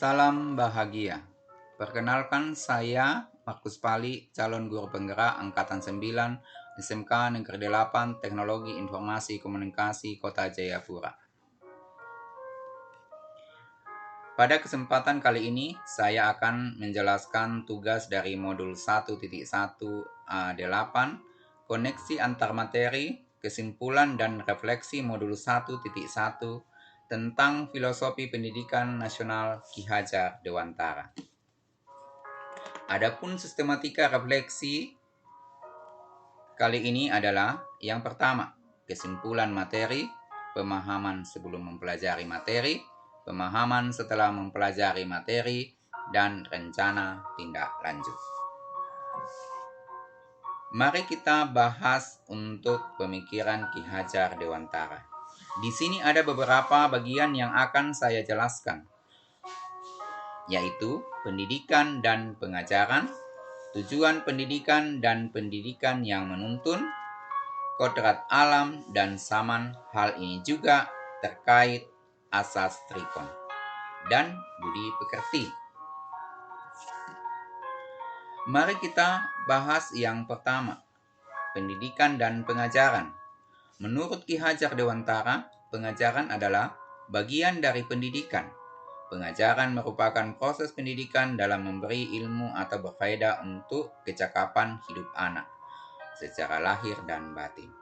Salam bahagia. Perkenalkan saya Markus Pali, calon guru penggerak Angkatan 9 SMK Negeri 8 Teknologi Informasi Komunikasi Kota Jayapura. Pada kesempatan kali ini, saya akan menjelaskan tugas dari modul 1.1A8, koneksi antar materi, kesimpulan dan refleksi modul 1.1 tentang filosofi pendidikan nasional Ki Hajar Dewantara. Adapun sistematika refleksi kali ini adalah yang pertama, kesimpulan materi, pemahaman sebelum mempelajari materi, pemahaman setelah mempelajari materi, dan rencana tindak lanjut. Mari kita bahas untuk pemikiran Ki Hajar Dewantara. Di sini ada beberapa bagian yang akan saya jelaskan, yaitu pendidikan dan pengajaran, tujuan pendidikan dan pendidikan yang menuntun, kodrat alam dan saman. Hal ini juga terkait asas trikon dan budi pekerti. Mari kita bahas yang pertama, pendidikan dan pengajaran. Menurut Ki Hajar Dewantara, pengajaran adalah bagian dari pendidikan. Pengajaran merupakan proses pendidikan dalam memberi ilmu atau berfaedah untuk kecakapan hidup anak secara lahir dan batin.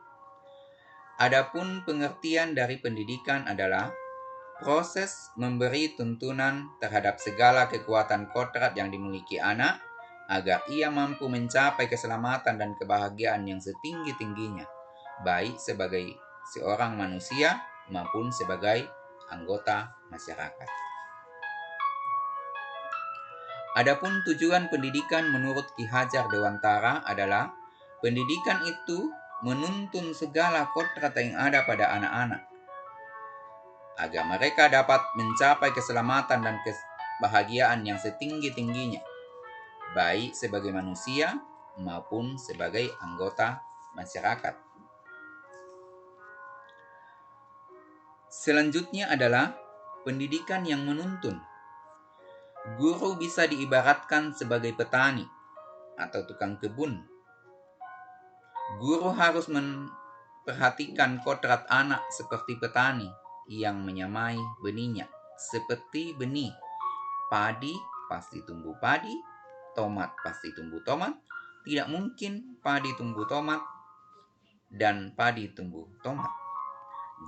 Adapun pengertian dari pendidikan adalah proses memberi tuntunan terhadap segala kekuatan kodrat yang dimiliki anak agar ia mampu mencapai keselamatan dan kebahagiaan yang setinggi-tingginya, baik sebagai seorang manusia maupun sebagai anggota masyarakat. Adapun tujuan pendidikan menurut Ki Hajar Dewantara adalah pendidikan itu menuntun segala kodrat yang ada pada anak-anak agar mereka dapat mencapai keselamatan dan kebahagiaan yang setinggi-tingginya, baik sebagai manusia maupun sebagai anggota masyarakat. Selanjutnya adalah pendidikan yang menuntun. Guru bisa diibaratkan sebagai petani atau tukang kebun. Guru harus memperhatikan kodrat anak seperti petani yang menyamai benihnya. Seperti benih, padi pasti tumbuh padi, tomat pasti tumbuh tomat. Tidak mungkin padi tumbuh tomat dan padi tumbuh tomat.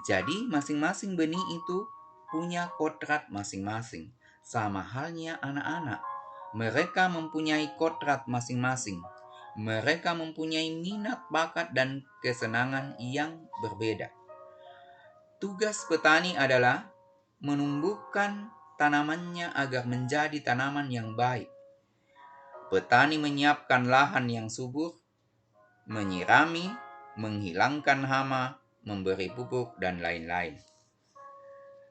Jadi masing-masing benih itu punya kodrat masing-masing. Sama halnya anak-anak. Mereka mempunyai kodrat masing-masing. Mereka mempunyai minat, bakat, dan kesenangan yang berbeda. Tugas petani adalah menumbuhkan tanamannya agar menjadi tanaman yang baik. Petani menyiapkan lahan yang subur, menyirami, menghilangkan hama, memberi pupuk, dan lain-lain.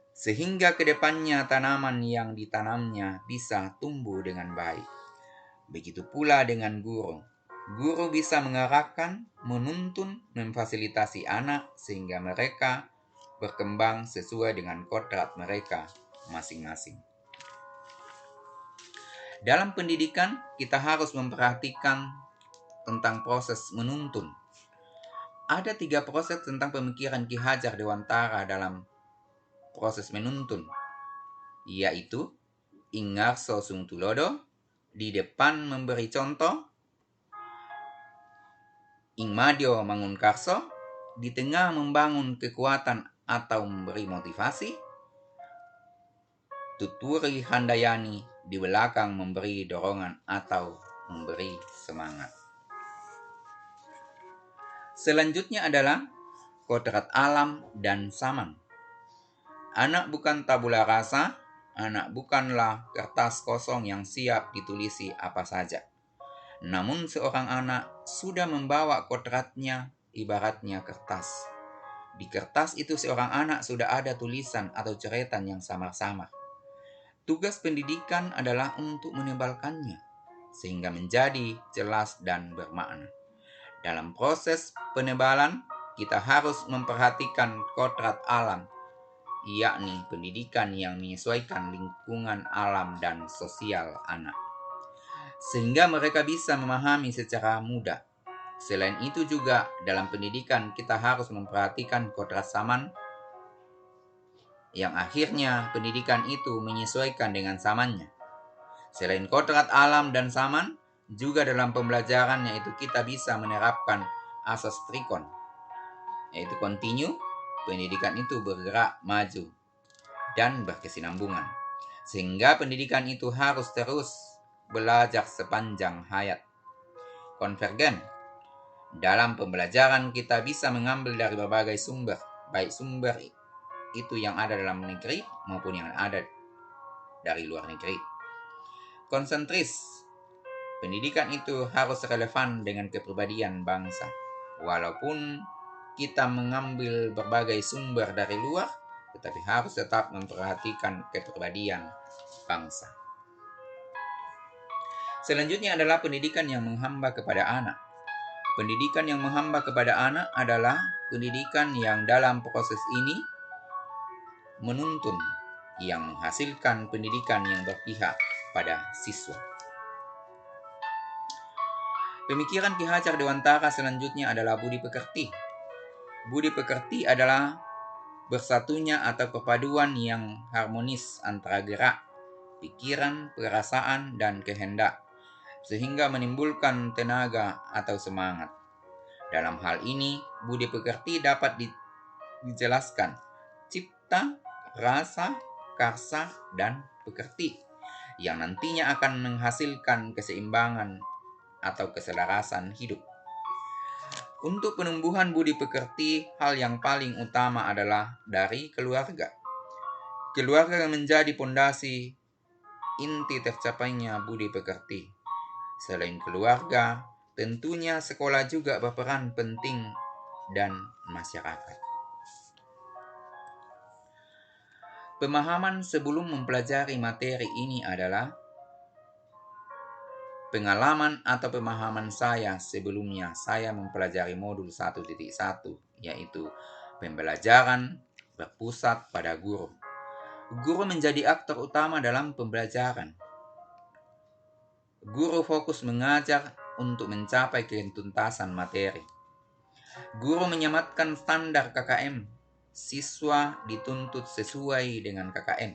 Sehingga kedepannya tanaman yang ditanamnya bisa tumbuh dengan baik. Begitu pula dengan guru. Guru bisa mengarahkan, menuntun, memfasilitasi anak sehingga mereka berkembang sesuai dengan kodrat mereka masing-masing. Dalam pendidikan, kita harus memperhatikan tentang proses menuntun. Ada 3 proses tentang pemikiran Ki Hajar Dewantara dalam proses menuntun, yaitu ingarso sung tulodo, di depan memberi contoh, ingmadio mangun karso, di tengah membangun kekuatan atau memberi motivasi, tuturi handayani, di belakang memberi dorongan atau memberi semangat. Selanjutnya adalah kodrat alam dan saman. Anak bukan tabula rasa, anak bukanlah kertas kosong yang siap ditulisi apa saja. Namun seorang anak sudah membawa kodratnya ibaratnya kertas. Di kertas itu seorang anak sudah ada tulisan atau coretan yang samar-samar. Tugas pendidikan adalah untuk menebalkannya, sehingga menjadi jelas dan bermakna. Dalam proses penebalan, kita harus memperhatikan kodrat alam, yakni pendidikan yang menyesuaikan lingkungan alam dan sosial anak, sehingga mereka bisa memahami secara mudah. Selain itu juga dalam pendidikan kita harus memperhatikan kodrat zaman, yang akhirnya pendidikan itu menyesuaikan dengan zamannya. Selain kodrat alam dan zaman, juga dalam pembelajaran yaitu kita bisa menerapkan asas trikon, yaitu continue, pendidikan itu bergerak maju dan berkesinambungan. Sehingga pendidikan itu harus terus belajar sepanjang hayat. Konvergen, dalam pembelajaran kita bisa mengambil dari berbagai sumber, baik sumber itu yang ada dalam negeri maupun yang ada dari luar negeri. Konsentris, pendidikan itu harus relevan dengan kepribadian bangsa. Walaupun kita mengambil berbagai sumber dari luar, tetapi harus tetap memperhatikan kepribadian bangsa. Selanjutnya adalah pendidikan yang menghamba kepada anak. Pendidikan yang menghamba kepada anak adalah pendidikan yang dalam proses ini menuntun, yang menghasilkan pendidikan yang berpihak pada siswa. Pemikiran Ki Hajar Dewantara selanjutnya adalah budi pekerti. Budi pekerti adalah bersatunya atau perpaduan yang harmonis antara gerak, pikiran, perasaan, dan kehendak, sehingga menimbulkan tenaga atau semangat. Dalam hal ini, budi pekerti dapat dijelaskan cipta, rasa, karsa, dan pekerti, yang nantinya akan menghasilkan keseimbangan atau keselarasan hidup. Untuk penumbuhan budi pekerti, hal yang paling utama adalah dari keluarga. Keluarga yang menjadi pondasi inti tercapainya budi pekerti. Selain keluarga, tentunya sekolah juga berperan penting dan masyarakat. Pemahaman sebelum mempelajari materi ini adalah pengalaman atau pemahaman saya sebelumnya saya mempelajari modul 1.1, yaitu pembelajaran berpusat pada guru. Guru menjadi aktor utama dalam pembelajaran. Guru fokus mengajar untuk mencapai ketuntasan materi. Guru menyematkan standar KKM. Siswa dituntut sesuai dengan KKM.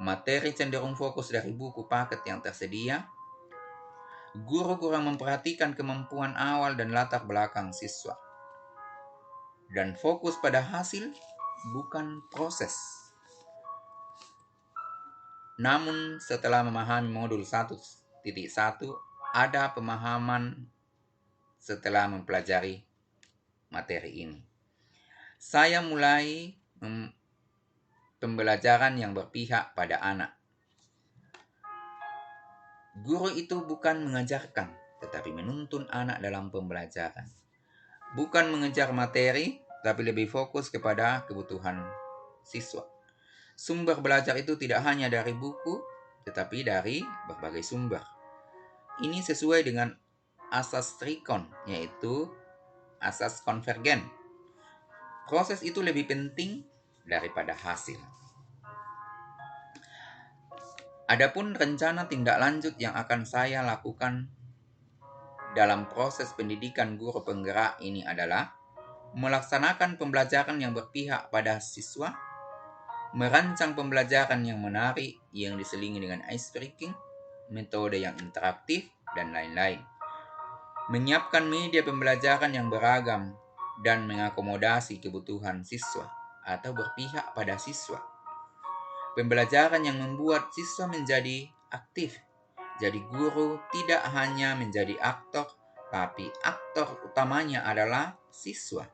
Materi cenderung fokus dari buku paket yang tersedia. Guru kurang memperhatikan kemampuan awal dan latar belakang siswa. Dan fokus pada hasil, bukan proses. Namun setelah memahami modul 1.1, ada pemahaman setelah mempelajari materi ini. Saya mulai pembelajaran yang berpihak pada anak. Guru itu bukan mengajarkan, tetapi menuntun anak dalam pembelajaran. Bukan mengejar materi, tapi lebih fokus kepada kebutuhan siswa. Sumber belajar itu tidak hanya dari buku, tetapi dari berbagai sumber. Ini sesuai dengan asas trikon, yaitu asas konvergen. Proses itu lebih penting daripada hasil. Adapun rencana tindak lanjut yang akan saya lakukan dalam proses pendidikan guru penggerak ini adalah melaksanakan pembelajaran yang berpihak pada siswa, merancang pembelajaran yang menarik yang diselingi dengan ice breaking, metode yang interaktif, dan lain-lain. Menyiapkan media pembelajaran yang beragam dan mengakomodasi kebutuhan siswa atau berpihak pada siswa. Pembelajaran yang membuat siswa menjadi aktif. Jadi guru tidak hanya menjadi aktor, tapi aktor utamanya adalah siswa.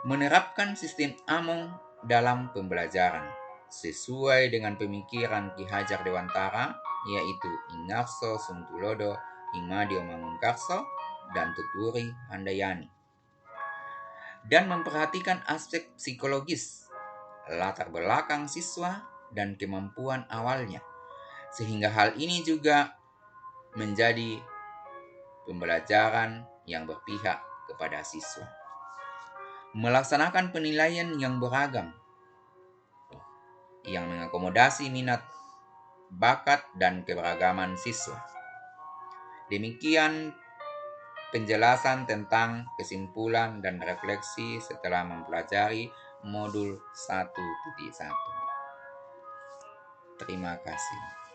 Menerapkan sistem Among dalam pembelajaran sesuai dengan pemikiran Ki Hajar Dewantara, yaitu Ingarso Sungtulodo, Imadio Mangunkarso, dan Tuturi Handayani. Dan memperhatikan aspek psikologis, latar belakang siswa, dan kemampuan awalnya. Sehingga hal ini juga menjadi pembelajaran yang berpihak kepada siswa. Melaksanakan penilaian yang beragam, yang mengakomodasi minat, bakat, dan keberagaman siswa. Demikian penjelasan tentang kesimpulan dan refleksi setelah mempelajari modul 1.1. Terima kasih.